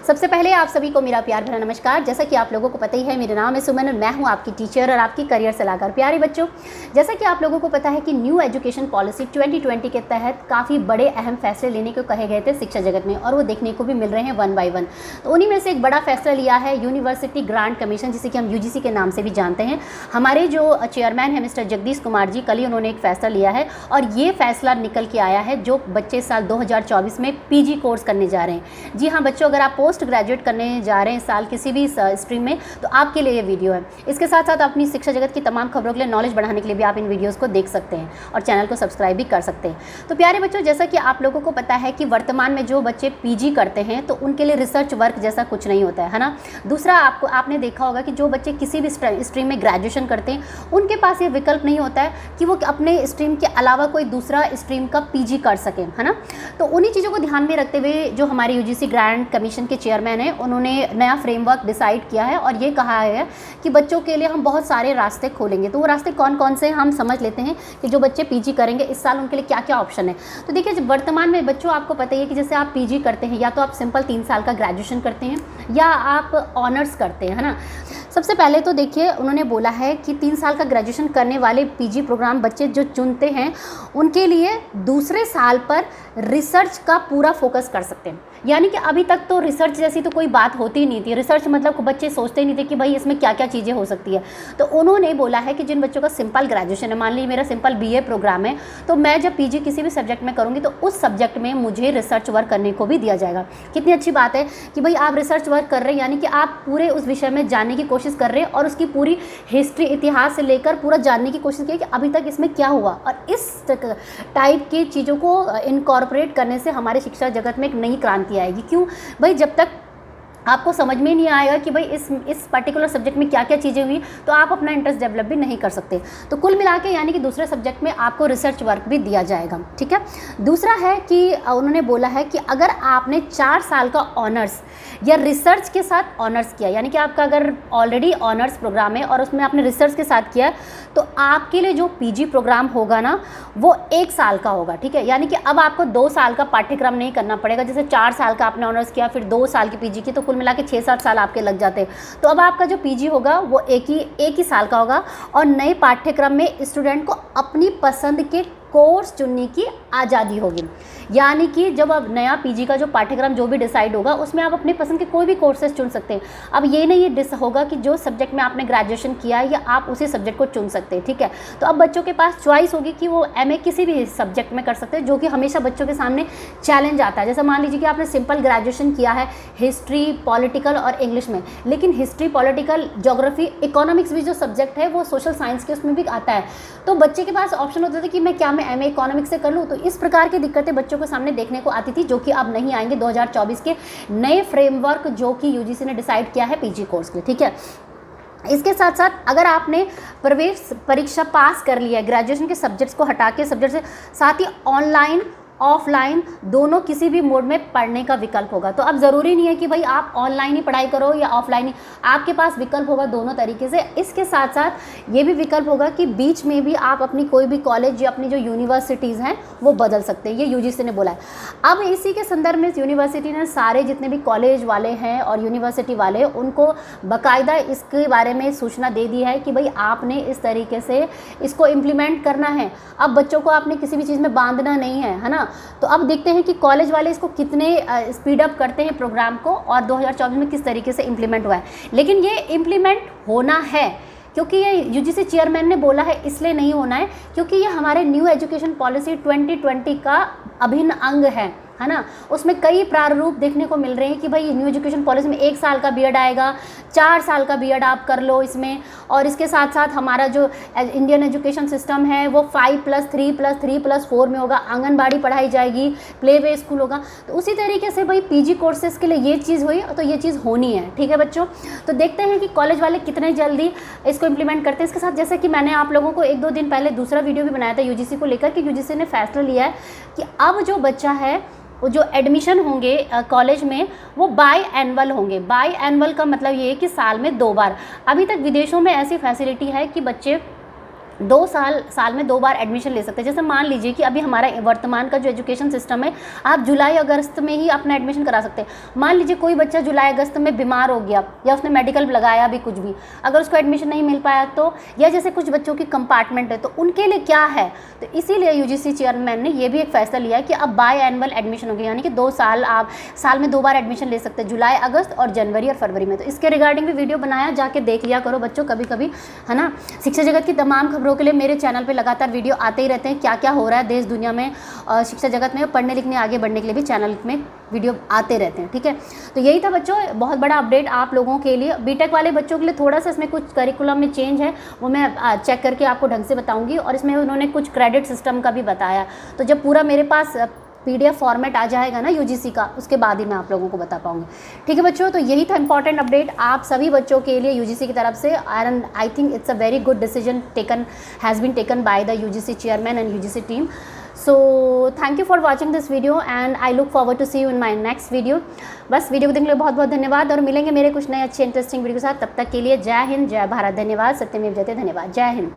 सबसे पहले आप सभी को मेरा प्यार भरा नमस्कार। जैसा कि आप लोगों को पता ही है, मेरा नाम है सुमन और मैं हूं आपकी टीचर और आपकी करियर सलाहकार। प्यारे बच्चों, जैसा कि आप लोगों को पता है कि न्यू एजुकेशन पॉलिसी 2020 के तहत काफ़ी बड़े अहम फैसले लेने को कहे गए थे शिक्षा जगत में, और वो देखने को भी मिल रहे हैं वन बाय वन। तो उन्हीं में से एक बड़ा फैसला लिया है यूनिवर्सिटी ग्रांट कमीशन, जिसे कि हम यूजीसी के नाम से भी जानते हैं। हमारे जो चेयरमैन हैं मिस्टर जगदीश कुमार जी, कल ही उन्होंने एक फैसला लिया है और ये फैसला निकल के आया है जो बच्चे साल 2024 में पीजी कोर्स करने जा रहे हैं। जी हाँ बच्चों, अगर आप पोस्ट ग्रेजुएट करने जा रहे हैं इस साल किसी भी स्ट्रीम में, तो आपके लिए ये वीडियो है। इसके साथ साथ अपनी शिक्षा जगत की तमाम खबरों के लिए, नॉलेज बढ़ाने के लिए भी आप इन वीडियोस को देख सकते हैं और चैनल को सब्सक्राइब भी कर सकते हैं। तो प्यारे बच्चों, जैसा कि आप लोगों को पता है कि वर्तमान में जो बच्चे पीजी करते हैं तो उनके लिए रिसर्च वर्क जैसा कुछ नहीं होता है ना। दूसरा, आपने देखा होगा कि जो बच्चे किसी भी स्ट्रीम में ग्रेजुएशन करते हैं उनके पास ये विकल्प नहीं होता है कि वो अपने स्ट्रीम के अलावा कोई दूसरा स्ट्रीम का पीजी कर सकें, है ना। तो उन्हीं चीज़ों को ध्यान में रखते हुए जो हमारे यूजीसी ग्रांट कमीशन के चेयरमैन हैं, उन्होंने नया फ्रेमवर्क डिसाइड किया है और ये कहा है कि बच्चों के लिए हम बहुत सारे रास्ते खोलेंगे। तो वो रास्ते कौन कौन से हम समझ लेते हैं कि जो बच्चे पीजी करेंगे इस साल उनके लिए क्या क्या ऑप्शन है। तो देखिए, वर्तमान में बच्चों आपको पता ही है कि जैसे आप पीजी करते हैं या तो आप सिंपल 3 साल का ग्रेजुएशन करते हैं या आप ऑनर्स करते हैं, है ना। सबसे पहले तो देखिए, उन्होंने बोला है कि 3 साल का ग्रेजुएशन करने वाले पीजी प्रोग्राम बच्चे जो चुनते हैं उनके लिए दूसरे साल पर रिसर्च का पूरा फोकस कर सकते हैं। यानी कि अभी तक तो रिसर्च जैसी तो कोई बात होती ही नहीं थी। रिसर्च मतलब बच्चे सोचते ही नहीं थे कि भाई इसमें क्या क्या चीज़ें हो सकती है। तो उन्होंने बोला है कि जिन बच्चों का सिंपल ग्रेजुएशन है, मान लीजिए मेरा सिंपल बीए प्रोग्राम है, तो मैं जब पीजी किसी भी सब्जेक्ट में करूँगी तो उस सब्जेक्ट में मुझे रिसर्च वर्क करने को भी दिया जाएगा। कितनी अच्छी बात है कि भाई आप रिसर्च वर्क कर रहे हैं, यानी कि आप पूरे उस विषय में जानने की कोशिश कर रहे हैं और उसकी पूरी हिस्ट्री, इतिहास से लेकर पूरा जानने की कोशिश की कि अभी तक इसमें क्या हुआ। और इस टाइप की चीज़ों को इनकॉर्पोरेट करने से हमारे शिक्षा जगत में एक नई क्रांति आएगी। क्यों भाई, जब तक आपको समझ में नहीं आएगा कि भाई इस पर्टिकुलर सब्जेक्ट में क्या क्या चीज़ें हुई, तो आप अपना इंटरेस्ट डेवलप भी नहीं कर सकते। तो कुल मिला के यानी कि दूसरे सब्जेक्ट में आपको रिसर्च वर्क भी दिया जाएगा, ठीक है। दूसरा है कि उन्होंने बोला है कि अगर आपने 4 साल का ऑनर्स या रिसर्च के साथ ऑनर्स किया, यानी कि आपका अगर ऑलरेडी ऑनर्स प्रोग्राम है और उसमें आपने रिसर्च के साथ किया, तो आपके लिए जो पीजी प्रोग्राम होगा ना वो 1 साल का होगा, ठीक है। यानी कि अब आपको 2 साल का पाठ्यक्रम नहीं करना पड़ेगा। जैसे 4 साल का आपने ऑनर्स किया, फिर 2 साल की पीजी की, तो कुल मिला के 6-7 साल आपके लग जाते हैं। तो अब आपका जो पीजी होगा वो एक ही साल का होगा और नए पाठ्यक्रम में स्टूडेंट को अपनी पसंद के कोर्स चुनने की आज़ादी होगी। यानी कि जब अब नया पीजी का जो पाठ्यक्रम जो भी डिसाइड होगा उसमें आप अपने पसंद के कोई भी कोर्सेज चुन सकते हैं। अब ये नहीं डिस होगा कि जो सब्जेक्ट में आपने ग्रेजुएशन किया है या आप उसी सब्जेक्ट को चुन सकते हैं, ठीक है। तो अब बच्चों के पास चॉइस होगी कि वो एमए किसी भी सब्जेक्ट में कर सकते हैं, जो कि हमेशा बच्चों के सामने चैलेंज आता है। जैसे मान लीजिए कि आपने सिंपल ग्रेजुएशन किया है हिस्ट्री, पॉलिटिकल और इंग्लिश में, लेकिन हिस्ट्री, पॉलिटिकल, ज्योग्राफी, इकोनॉमिक्स भी जो सब्जेक्ट है वो सोशल साइंस के उसमें भी आता है। तो बच्चे के पास ऑप्शन होता था कि मैं एमए इकोनॉमिक्स से कर लूँ। तो इस प्रकार की दिक्कतें बच्चों के सामने देखने को आती थी, जो कि अब नहीं आएंगे 2024 के नए फ्रेमवर्क जो कि यूजीसी ने डिसाइड किया है पीजी कोर्स के लिए, ठीक है। इसके साथ साथ अगर आपने प्रवेश परीक्षा पास कर लिया है, ग्रेजुएशन के सब्जेक्ट्स को हटा के सब्जेक्ट से, साथ ही ऑनलाइन ऑफलाइन दोनों किसी भी मोड में पढ़ने का विकल्प होगा। तो अब ज़रूरी नहीं है कि भाई आप ऑनलाइन ही पढ़ाई करो या ऑफलाइन ही, आपके पास विकल्प होगा दोनों तरीके से। इसके साथ साथ ये भी विकल्प होगा कि बीच में भी आप अपनी कोई भी कॉलेज या अपनी जो यूनिवर्सिटीज़ हैं वो बदल सकते हैं, ये यूजीसी ने बोला है। अब इसी के संदर्भ में यूनिवर्सिटी ने सारे जितने भी कॉलेज वाले हैं और यूनिवर्सिटी वाले, उनको बाकायदा इसके बारे में सूचना दे दी है कि भाई आपने इस तरीके से इसको इम्प्लीमेंट करना है। अब बच्चों को आपने किसी भी चीज़ में बांधना नहीं है ना। तो अब देखते हैं कि कॉलेज वाले इसको कितने स्पीड अप करते हैं प्रोग्राम को और 2024 में किस तरीके से इम्प्लीमेंट हुआ है। लेकिन ये इम्प्लीमेंट होना है, क्योंकि ये यूजीसी चेयरमैन ने बोला है, इसलिए नहीं होना है क्योंकि ये हमारे न्यू एजुकेशन पॉलिसी 2020 का अभिन्न अंग है ना। उसमें कई प्रारूप देखने को मिल रहे हैं कि भाई न्यू एजुकेशन पॉलिसी में 1 साल का बीएड आएगा, 4 साल का बीएड आप कर लो इसमें, और इसके साथ साथ हमारा जो इंडियन एजुकेशन सिस्टम है वो 5+3+3+4 में होगा। आंगनबाड़ी पढ़ाई जाएगी, प्ले वे स्कूल होगा। तो उसी तरीके से भाई पीजी कोर्सेज के लिए ये चीज़ हुई, तो ये चीज़ होनी है, ठीक है बच्चों। तो देखते हैं कि कॉलेज वाले कितने जल्दी इसको इम्प्लीमेंट करते हैं। इसके साथ जैसे कि मैंने आप लोगों को 1-2 दिन पहले दूसरा वीडियो भी बनाया था यूजीसी को लेकर कि यूजीसी ने फैसला लिया है कि अब जो बच्चा है वो जो एडमिशन होंगे कॉलेज में वो बाई एनुअल होंगे। बाई एनुअल का मतलब ये है कि साल में 2 बार। अभी तक विदेशों में ऐसी फैसिलिटी है कि बच्चे साल में 2 बार एडमिशन ले सकते हैं। जैसे मान लीजिए कि अभी हमारा वर्तमान का जो एजुकेशन सिस्टम है, आप जुलाई अगस्त में ही अपना एडमिशन करा सकते हैं। मान लीजिए कोई बच्चा जुलाई अगस्त में बीमार हो गया या उसने मेडिकल लगाया भी कुछ भी, अगर उसको एडमिशन नहीं मिल पाया तो, या जैसे कुछ बच्चों की कंपार्टमेंट है तो उनके लिए क्या है, तो इसीलिए यूजीसी चेयरमैन ने ये भी एक फैसला लिया है कि अब बाय एनुअल एडमिशन होगी, यानी कि 2 साल आप साल में 2 बार एडमिशन ले सकते हैं, जुलाई अगस्त और जनवरी और फरवरी में। तो इसके रिगार्डिंग भी वीडियो बनाया, जाके देख लिया करो बच्चों कभी कभी, है ना। शिक्षा जगत की तमाम खबरों के लिए मेरे चैनल पे लगातार वीडियो आते ही रहते हैं, क्या क्या हो रहा है देश दुनिया में, शिक्षा जगत में पढ़ने लिखने आगे बढ़ने के लिए भी चैनल में वीडियो आते रहते हैं, ठीक है। तो यही था बच्चों, बहुत बड़ा अपडेट आप लोगों के लिए। बीटेक वाले बच्चों के लिए थोड़ा सा इसमें कुछ करिकुलम में चेंज है, वो मैं चेक करके आपको ढंग से बताऊंगी, और इसमें उन्होंने कुछ क्रेडिट सिस्टम का भी बताया। तो जब पूरा मेरे पास PDF फॉर्मेट आ जाएगा ना यूजीसी का, उसके बाद ही मैं आप लोगों को बता पाऊंगी, ठीक है बच्चों। तो यही था इंपॉर्टेंट अपडेट आप सभी बच्चों के लिए यूजीसी की तरफ से, and I think it's a very good decision has been taken by the UGC chairman and UGC team. So thank you for watching this video and I look forward to see you in my next video. बस video को देखने के लिए बहुत बहुत धन्यवाद, और मिलेंगे मेरे कुछ नए अच्छे इंटरेस्टिंग वीडियो के साथ। तब तक के लिए जय हिंद, जय भारत, धन्यवाद। सत्यमेव जयते, धन्यवाद, जय हिंद।